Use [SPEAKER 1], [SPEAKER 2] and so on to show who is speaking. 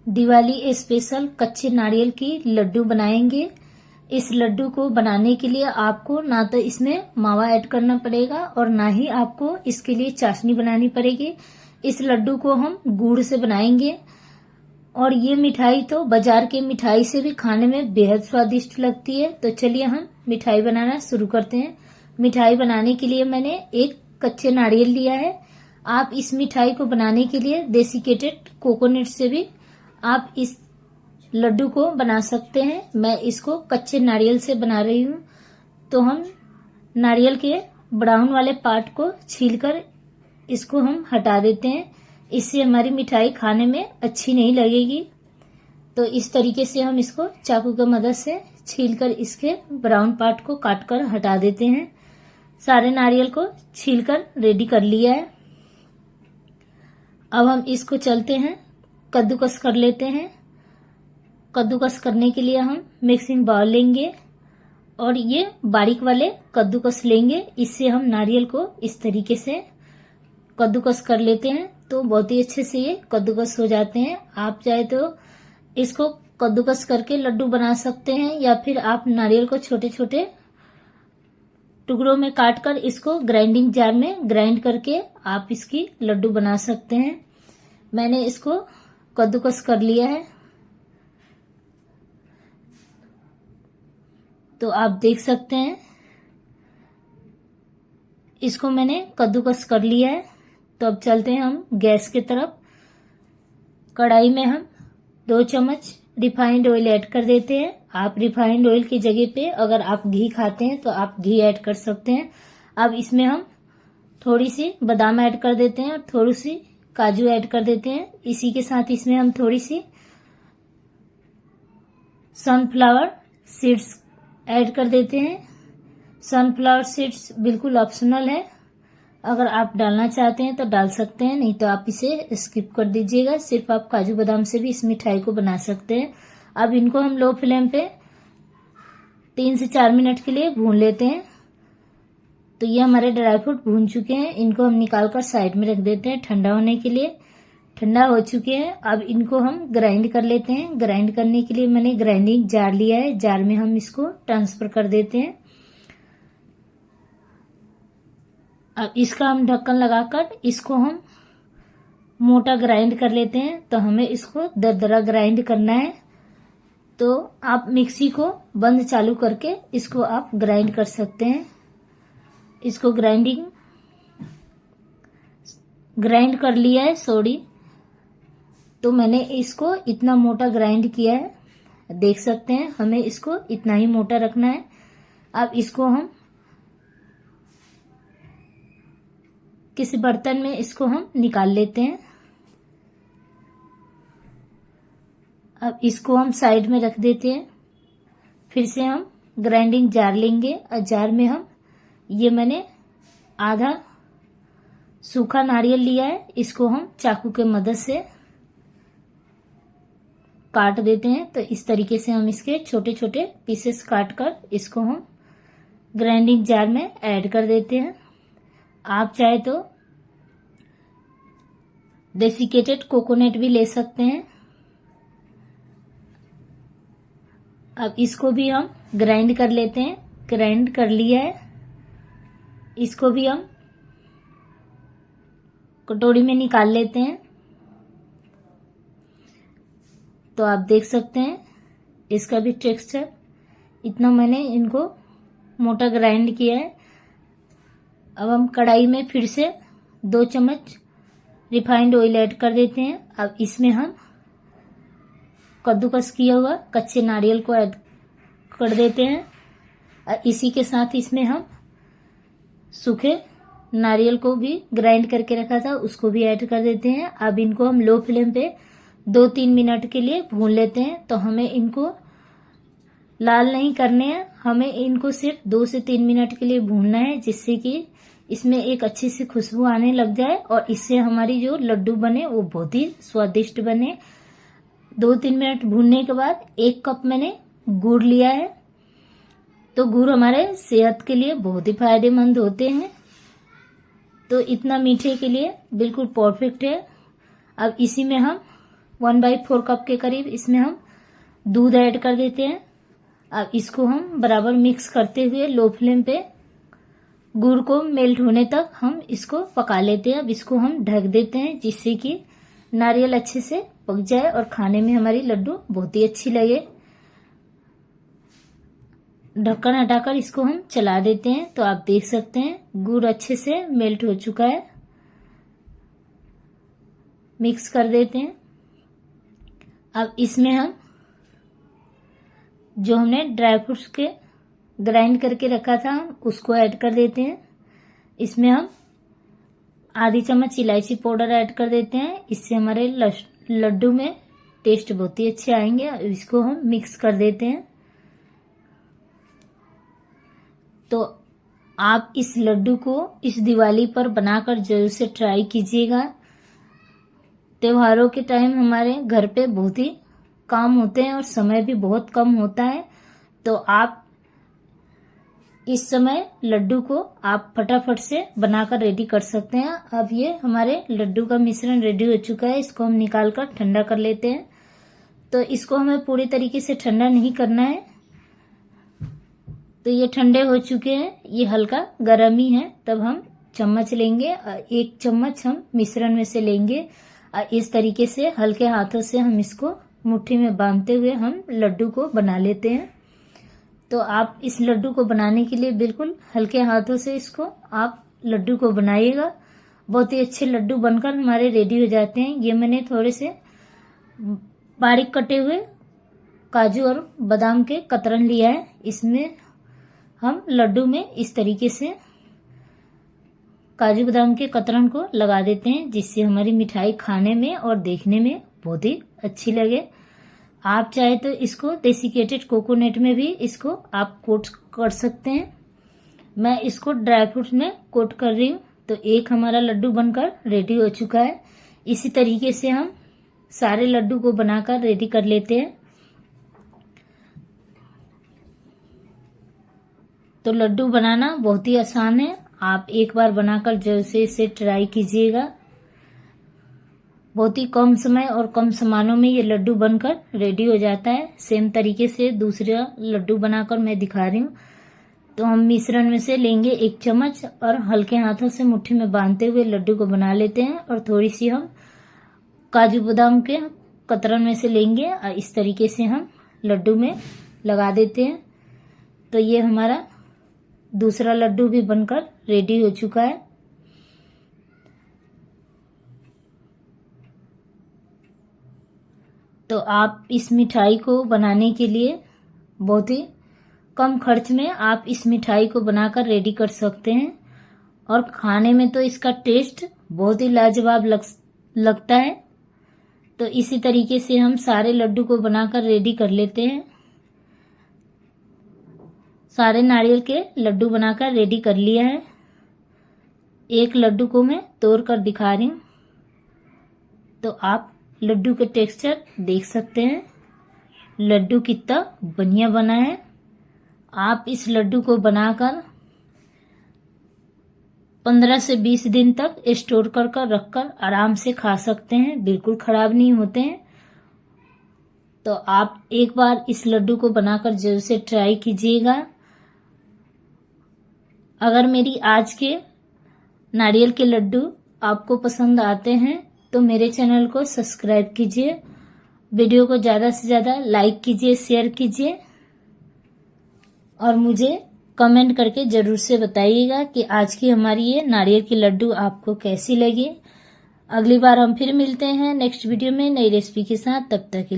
[SPEAKER 1] Diwali special कच्चे नारियल की लड्डू बनाएंगे। इस लड्डू को बनाने के लिए आपको ना तो इसमें मावा ऐड करना पड़ेगा और ना ही आपको इसके लिए चाशनी बनानी पड़ेगी। इस लड्डू को हम गुड़ से बनाएंगे और ये मिठाई तो बाजार के मिठाई से भी खाने में बेहद स्वादिष्ट लगती है। तो चलिए हम मिठाई बनाना शुरू करते हैं। मिठाई बनाने के लिए मैंने एक कच्चे नारियल लिया है। आप इस मिठाई को बनाने के लिए डेसिकेटेड कोकोनट से भी आप इस लड्डू को बना सकते हैं। मैं इसको कच्चे नारियल से बना रही हूँ। तो हम नारियल के ब्राउन वाले पार्ट को छीलकर इसको हम हटा देते हैं। इससे हमारी मिठाई खाने में अच्छी नहीं लगेगी। तो इस तरीके से हम इसको चाकू की मदद से छीलकर इसके ब्राउन पार्ट को काटकर हटा देते हैं। सारे नारियल को छीलकर रेडी कर लिया है। अब हम इसको चलते हैं कद्दूकस कर लेते हैं। कद्दूकस करने के लिए हम मिक्सिंग बाउल लेंगे और ये बारीक वाले कद्दूकस लेंगे। इससे हम नारियल को इस तरीके से कद्दूकस कर लेते हैं तो बहुत ही अच्छे से ये कद्दूकस हो जाते हैं। आप चाहे तो इसको कद्दूकस करके लड्डू बना सकते हैं या फिर आप नारियल को छोटे छोटे टुकड़ों में काटकर इसको ग्राइंडिंग जार में ग्राइंड करके आप इसकी लड्डू बना सकते हैं। मैंने इसको कद्दूकस कर लिया है। तो आप देख सकते हैं इसको मैंने कद्दूकस कर लिया है। तो अब चलते हैं हम गैस की तरफ। कढ़ाई में हम 2 चम्मच रिफाइंड ऑयल ऐड कर देते हैं। आप रिफाइंड ऑयल की जगह पे अगर आप घी खाते हैं तो आप घी ऐड कर सकते हैं। अब इसमें हम थोड़ी सी बादाम ऐड कर देते हैं और थोड़ी सी काजू ऐड कर देते हैं। इसी के साथ इसमें हम थोड़ी सी सनफ्लावर सीड्स ऐड कर देते हैं। सनफ्लावर सीड्स बिल्कुल ऑप्शनल है। अगर आप डालना चाहते हैं तो डाल सकते हैं, नहीं तो आप इसे स्किप कर दीजिएगा। सिर्फ आप काजू बादाम से भी इस मिठाई को बना सकते हैं। अब इनको हम लो फ्लेम पे 3 से 4 मिनट के लिए भून लेते हैं। तो ये हमारे ड्राई फ्रूट भून चुके हैं। इनको हम निकाल कर साइड में रख देते हैं ठंडा होने के लिए। ठंडा हो चुके हैं। अब इनको हम ग्राइंड कर लेते हैं। ग्राइंड करने के लिए मैंने ग्राइंडिंग जार लिया है। जार में हम इसको ट्रांसफर कर देते हैं। अब इसका हम ढक्कन लगाकर इसको हम मोटा ग्राइंड कर लेते हैं। तो हमें इसको दरदरा ग्राइंड करना है। तो आप मिक्सी को बंद चालू करके इसको आप ग्राइंड कर सकते हैं। इसको ग्राइंड कर लिया है। सॉरी, तो मैंने इसको इतना मोटा ग्राइंड किया है। देख सकते हैं हमें इसको इतना ही मोटा रखना है। अब इसको हम किसी बर्तन में इसको हम निकाल लेते हैं। अब इसको हम साइड में रख देते हैं। फिर से हम ग्राइंडिंग जार लेंगे और जार में हम ये मैंने आधा सूखा नारियल लिया है। इसको हम चाकू के मदद से काट देते हैं। तो इस तरीके से हम इसके छोटे छोटे पीसेस काट कर इसको हम ग्राइंडिंग जार में ऐड कर देते हैं। आप चाहे तो डेसिकेटेड कोकोनट भी ले सकते हैं। अब इसको भी हम ग्राइंड कर लेते हैं। ग्राइंड कर लिया है। इसको भी हम कटोरी में निकाल लेते हैं। तो आप देख सकते हैं इसका भी टेक्सचर इतना मैंने इनको मोटा ग्राइंड किया है। अब हम कढ़ाई में फिर से 2 चम्मच रिफाइंड ऑयल ऐड कर देते हैं। अब इसमें हम कद्दूकस किया हुआ कच्चे नारियल को ऐड कर देते हैं और इसी के साथ इसमें हम सूखे नारियल को भी ग्राइंड करके रखा था उसको भी ऐड कर देते हैं। अब इनको हम लो फ्लेम पे 2-3 मिनट के लिए भून लेते हैं। तो हमें इनको लाल नहीं करने हैं, हमें इनको सिर्फ 2 से 3 मिनट के लिए भूनना है, जिससे कि इसमें एक अच्छी सी खुशबू आने लग जाए और इससे हमारी जो लड्डू बने वो बहुत ही स्वादिष्ट बने। 2-3 मिनट भूनने के बाद 1 कप मैंने गुड़ लिया है। तो गुड़ हमारे सेहत के लिए बहुत ही फायदेमंद होते हैं। तो इतना मीठे के लिए बिल्कुल परफेक्ट है। अब इसी में हम 1/4 कप के करीब इसमें हम दूध ऐड कर देते हैं। अब इसको हम बराबर मिक्स करते हुए लो फ्लेम पे गुड़ को मेल्ट होने तक हम इसको पका लेते हैं। अब इसको हम ढक देते हैं जिससे कि नारियल अच्छे से पक जाए और खाने में हमारी लड्डू बहुत ही अच्छी लगे। ढक्कन हटाकर इसको हम चला देते हैं तो आप देख सकते हैं गुड़ अच्छे से मेल्ट हो चुका है। मिक्स कर देते हैं। अब इसमें हम जो हमने ड्राई फ्रूट्स के ग्राइंड करके रखा था उसको ऐड कर देते हैं। इसमें हम आधी चम्मच इलायची पाउडर ऐड कर देते हैं। इससे हमारे लड्डू में टेस्ट बहुत ही अच्छे आएंगे। इसको हम मिक्स कर देते हैं। तो आप इस लड्डू को इस दिवाली पर बनाकर जरूर से ट्राई कीजिएगा। त्योहारों के टाइम हमारे घर पे बहुत ही काम होते हैं और समय भी बहुत कम होता है, तो आप इस समय लड्डू को आप फटाफट से बनाकर रेडी कर सकते हैं। अब ये हमारे लड्डू का मिश्रण रेडी हो चुका है। इसको हम निकाल कर ठंडा कर लेते हैं। तो इसको हमें पूरी तरीके से ठंडा नहीं करना है। तो ये ठंडे हो चुके हैं, ये हल्का गर्म ही है। तब हम चम्मच लेंगे, 1 चम्मच हम मिश्रण में से लेंगे। इस तरीके से हल्के हाथों से हम इसको मुट्ठी में बांधते हुए हम लड्डू को बना लेते हैं। तो आप इस लड्डू को बनाने के लिए बिल्कुल हल्के हाथों से इसको आप लड्डू को बनाइएगा। बहुत ही अच्छे लड्डू बनकर हमारे रेडी हो जाते हैं। ये मैंने थोड़े से बारीक कटे हुए काजू और बादाम के कतरन लिया है। इसमें हम लड्डू में इस तरीके से काजू बादाम के कतरन को लगा देते हैं जिससे हमारी मिठाई खाने में और देखने में बहुत ही अच्छी लगे। आप चाहे तो इसको डेसिकेटेड कोकोनट में भी इसको आप कोट कर सकते हैं। मैं इसको ड्राई फ्रूट में कोट कर रही हूँ। तो एक हमारा लड्डू बनकर रेडी हो चुका है। इसी तरीके से हम सारे लड्डू को बनाकर रेडी कर लेते हैं। तो लड्डू बनाना बहुत ही आसान है। आप एक बार बनाकर जरूर से इसे ट्राई कीजिएगा। बहुत ही कम समय और कम सामानों में ये लड्डू बनकर रेडी हो जाता है। सेम तरीके से दूसरा लड्डू बनाकर मैं दिखा रही हूँ। तो हम मिश्रण में से लेंगे 1 चम्मच और हल्के हाथों से मुट्ठी में बांधते हुए लड्डू को बना लेते हैं। और थोड़ी सी हम काजू बादाम के कतरन में से लेंगे और इस तरीके से हम लड्डू में लगा देते हैं। तो ये हमारा दूसरा लड्डू भी बनकर रेडी हो चुका है। तो आप इस मिठाई को बनाने के लिए बहुत ही कम खर्च में आप इस मिठाई को बनाकर रेडी कर सकते हैं और खाने में तो इसका टेस्ट बहुत ही लाजवाब लगता है। तो इसी तरीके से हम सारे लड्डू को बनाकर रेडी कर लेते हैं। सारे नारियल के लड्डू बनाकर रेडी कर लिया है। एक लड्डू को मैं तोड़ कर दिखा रही हूँ। तो आप लड्डू के टेक्सचर देख सकते हैं। लड्डू कितना बढ़िया बना है। आप इस लड्डू को बनाकर 15 से 20 दिन तक स्टोर कर रखकर आराम से खा सकते हैं। बिल्कुल खराब नहीं होते हैं। तो आप एक बार इस लड्डू को बनाकर जरूर से ट्राई कीजिएगा। अगर मेरी आज के नारियल के लड्डू आपको पसंद आते हैं तो मेरे चैनल को सब्सक्राइब कीजिए, वीडियो को ज़्यादा से ज़्यादा लाइक कीजिए, शेयर कीजिए और मुझे कमेंट करके ज़रूर से बताइएगा कि आज की हमारी ये नारियल की लड्डू आपको कैसी लगी। अगली बार हम फिर मिलते हैं नेक्स्ट वीडियो में नई रेसिपी के साथ। तब तक के लिए